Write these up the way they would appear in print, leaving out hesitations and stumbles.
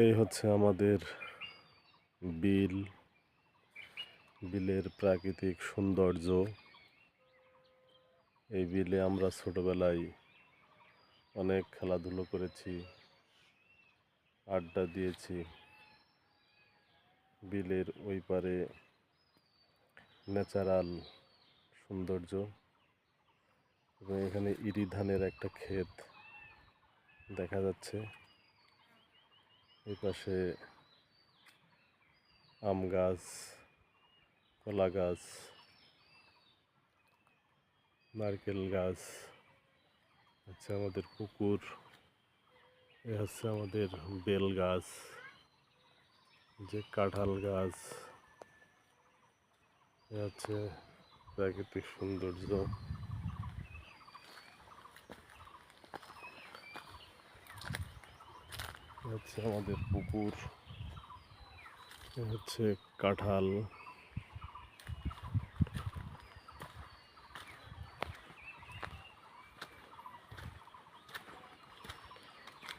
এই হচ্ছে আমাদের বিল, বিলের প্রাকৃতিক সৌন্দর্য। এই বিলে আমরা ছোটবেলায় অনেক খেলাধুলো করেছি, আড্ডা দিয়েছি। বিলের ওই পারে ন্যাচারাল সৌন্দর্য এবং এখানে ইরি ধানের একটা ক্ষেত দেখা যাচ্ছে। এই পাশে আম গাছ, কলা গাছ, নারকেল গাছ, হচ্ছে আমাদের পুকুর, এ হচ্ছে আমাদের বেল গাছ, যে কাঁঠাল গাছ, এ হচ্ছে প্রাকৃতিক সৌন্দর্য। হচ্ছে আমাদের পুকুর, এ হচ্ছে কাঁঠাল,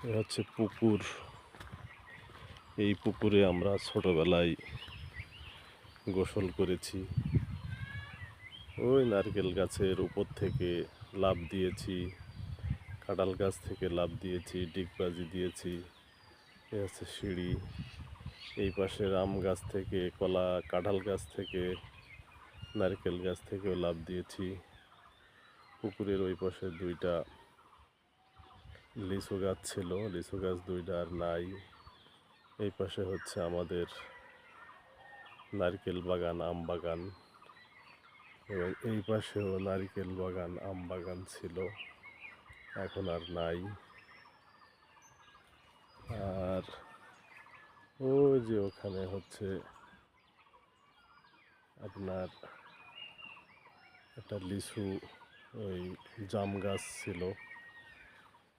এ হচ্ছে পুকুর। এই পুকুরে আমরা ছোটবেলায় গোসল করেছি। ওই নারকেল গাছের উপর থেকে লাফ দিয়েছি, কাঁঠাল গাছ থেকে লাফ দিয়েছি, ডিগবাজি দিয়েছি। এ হচ্ছে সিঁড়ি। এই পাশের আম গাছ থেকে, কাঁঠাল গাছ থেকে, নারকেল গাছ থেকেও লাফ দিয়েছি। পুকুরের ওই পাশে দুইটা লিচু গাছ ছিল, লিচু গাছ দুইটা আর নাই। এই পাশে হচ্ছে আমাদের নারকেল বাগান, আম বাগান, এবং এই পাশেও নারকেল বাগান, আম বাগান ছিল, এখন আর নাই। আর ওই যে ওখানে হচ্ছে আপনার একটা লিচু, ওই জাম গাছ ছিল,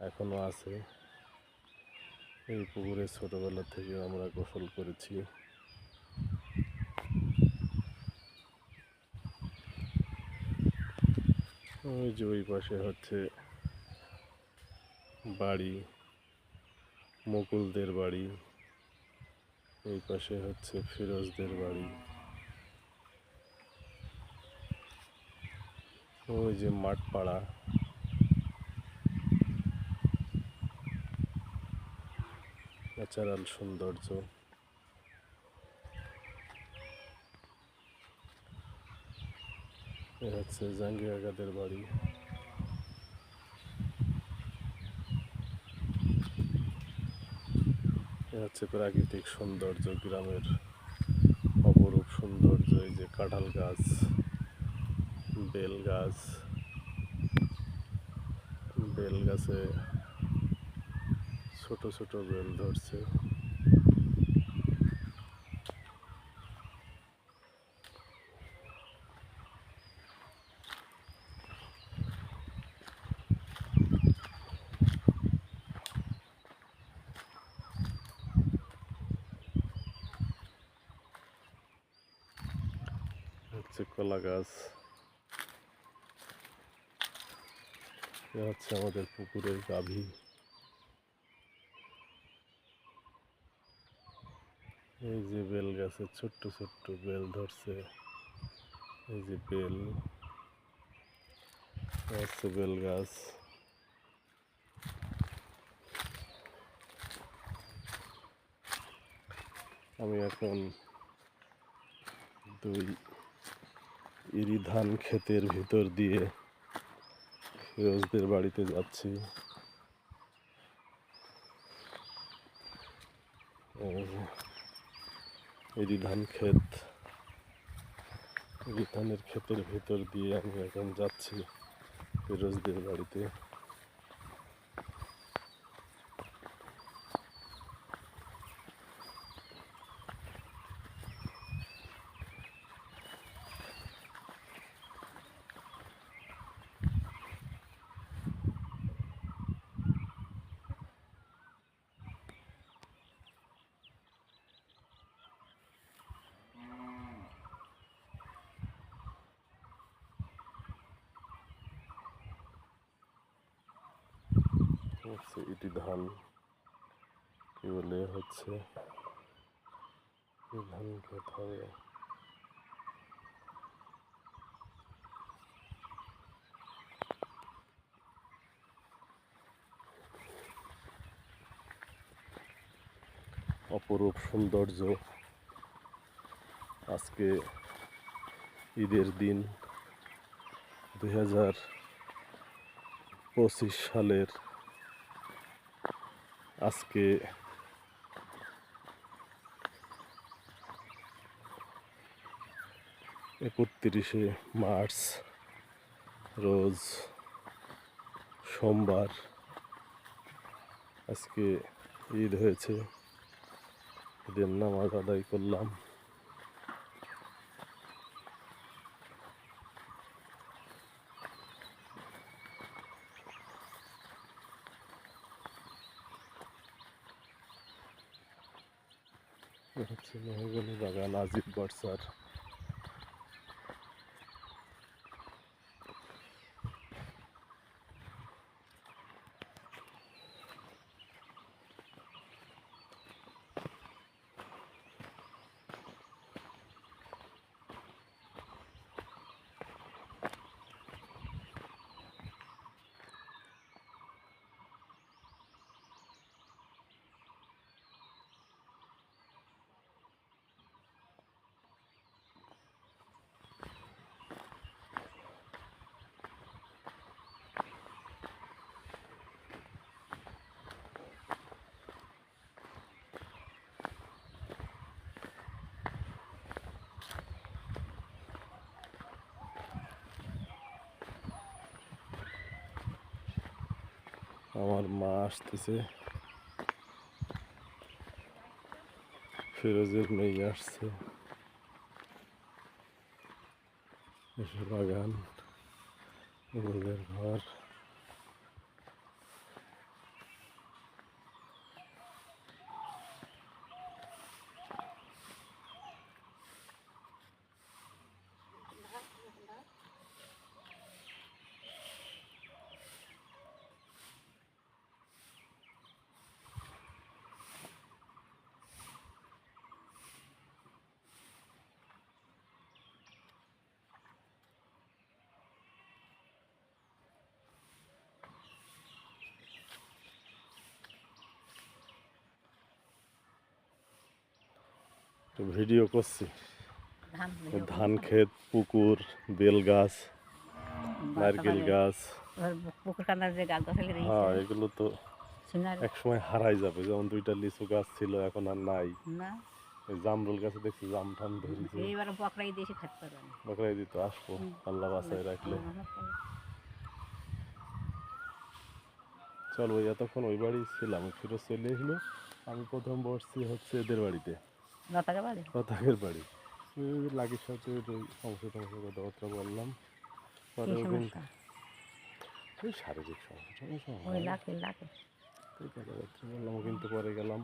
এখনো আছে। এই পুকুরে ছোটবেলা থেকে আমরা গোসল করেছি। ওই যে ওই পাশে হচ্ছে বাড়ি, মুকুলদের বাড়ি, এই পাশে হচ্ছে ফিরোজদের বাড়ি। ওই যে মাঠ পাড়া, ন্যাচারাল সৌন্দর্য। এ হচ্ছে জাঙ্গিয়া আগাদের বাড়ি। এ হচ্ছে প্রাকৃতিক সৌন্দর্য, গ্রামের অপরূপ সৌন্দর্য। এই যে কাঁঠাল গাছ, বেল গাছ, বেল গাছে ছোট ছোট বেল ধরছে। হচ্ছে কলা গাছ। এ হচ্ছে আমাদের পুকুরের গাভী। এই যে বেল গাছে ছোট্ট ছোট্ট বেল ধরছে, এই যে বেল, হচ্ছে বেল গাছ। আমি এখন দুই ইরি ধান ক্ষেতের ভিতর দিয়ে ফিরোজদের বাড়িতে যাচ্ছি। ইরি ধান ক্ষেত, ইরি ধানের ক্ষেতের ভিতর দিয়ে আমি এখন যাচ্ছি ফিরোজদের বাড়িতে। হচ্ছে ইরি ধান কি বলে হচ্ছে ধান ক্ষেত হবে। অপরূপ সৌন্দর্য। আজকে ঈদের দিন 2025 সালের আজকে 31শে মার্চ রোজ সোমবার। আজকে ঈদ হয়েছে, ঈদের নামাজ আদায় করলাম। হচ্ছে মেহগনি বাগান আজিব বর্ষার। আমার মা আসতেছে, ফিরোজের মেয়ে আসছে। এসে বাগান, ওদের ঘর। ভিডিও করছি, ধান ক্ষেত, পুকুর, বেল গাছ, নারকেল গাছ। পুকুর কান্দার যে গাছ গাছালি হ্যাঁ, এগুলো তো এক সময় হারাই যাবে। যেমন 2টা লিচু গাছ ছিল, এখন আর নাই। না, জামরুল গাছে দেখছি জাম টাম ধরেছে। এইবার বকরাই দেশে খাতে পারবে না। বকরাই দিত, আসবো আল্লাহ বাসায় রাখলে। চল, ওই এতক্ষণ ওই বাড়ি ছিলাম, ফিরোজ চলে এসলো। আমি প্রথম বসছি হচ্ছে এদের বাড়িতে, লতাকের বাড়ি। লাগির সাথে ওই সমস্যা কথাবার্তা বললাম। পরে ওই শারীরিক সমস্যা কথাবার্তা বললাম, কিন্তু পরে গেলাম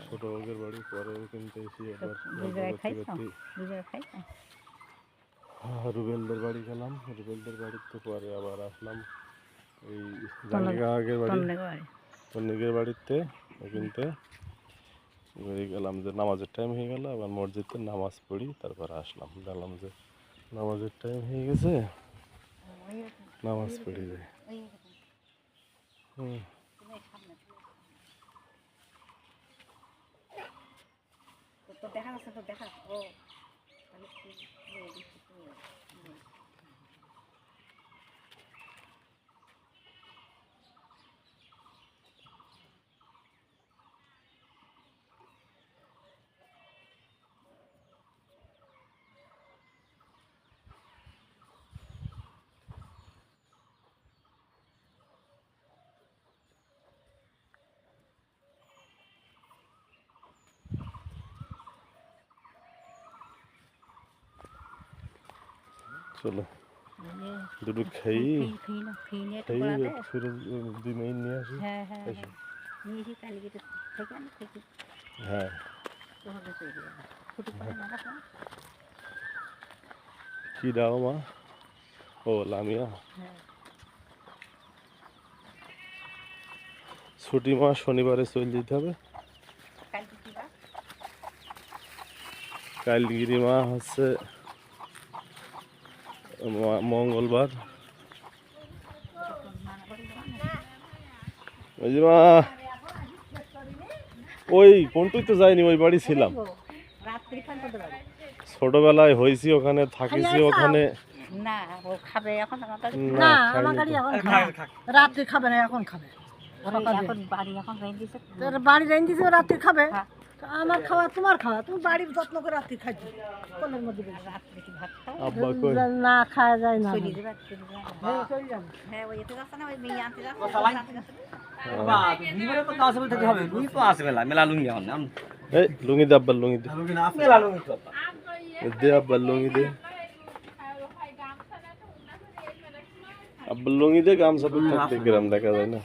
ছোট বাবুর বাড়ি। পরেও কিন্তু এসে আবার রুবেলদের বাড়ি গেলাম। রুবেলদের বাড়িতে পরে আবার আসলাম এই জাঙ্গিগাগের বাড়ি, তন্নিকের বাড়িতে। কিনতে গেলাম যে নামাজের টাইম হয়ে গেল, আবার মসজিদে নামাজ পড়ি, তারপরে আসলাম। দেখলাম যে নামাজের টাইম হয়ে গেছে, নামাজ পড়ি যায়। দেখা যাচ্ছে তো, দেখা ও চলো দুটো খেয়ে ফিরোজ 2 মিনিট নিয়ে আসি। হ্যাঁ, কি দাও মা? ও লামিয়া। ছুটি মাস শনিবারে চলে যেতে হবে। কালকে কি বার? কালগিরি মা হচ্ছে মঙ্গলবার। ওই যে মা ওই কোনটুই তো যাইনি, ওই বাড়ি ছিলাম রাত্রি খান করতে পারি ছোটবেলায়, হয়েছি ওখানে, থাকিছি ওখানে। না, ও খাবে এখন আমাদের না, আমার গাড়ি এখন রাত্রি খাবে না, এখন খাবে। এখন বাড়ি এখন রেঞ্জ দিছে তোর বাড়ি রেঞ্জ দিছে, রাত্রি খাবে। হ্যাঁ। তো আমার খাওয়া তোমার খাওয়া, তুমি বাড়ির যত্ন করে রাত্রি খাইছো কোলের মধ্যে বসে। রাত্রে কি ভাত খাও আব্বা কই? না খাওয়া যায় না। চলে যাবে চলে যাবে হ্যাঁ, চলে যাবে। হ্যাঁ ওই এতে যাচ্ছে না, ওই মেয়ে আনতে যাচ্ছে আনতে যাচ্ছে। বিবারে তো কাছে বলতে হবে, লুঙ্গি তো আছে মেলা লুঙ্গি এখন না। এই লুঙ্গি দে, আব্বার লুঙ্গি দে, মেলা লুঙ্গি তো। দে আব্বার লুঙ্গি দে, আব্বার লুঙ্গি দে। গামছা তো থাকতে গ্রাম দেখা যায় না।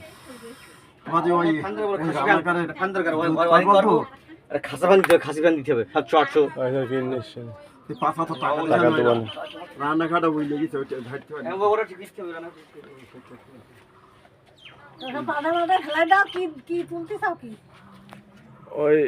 খাসা বান দিতে হবে, খাসি বান দিতে হবে, 700 আচ্ছা কিনিস পাঁচ হাজার টাকা টাকা তো বান। রান্না খাটা বুঝলে গেছে ওইটা ধারতে পারি ওরা ঠিক দিতে হবে না। তোরা বাধা বাধা খেলাই দাও, কি কি তুলতে চাও কি? ওই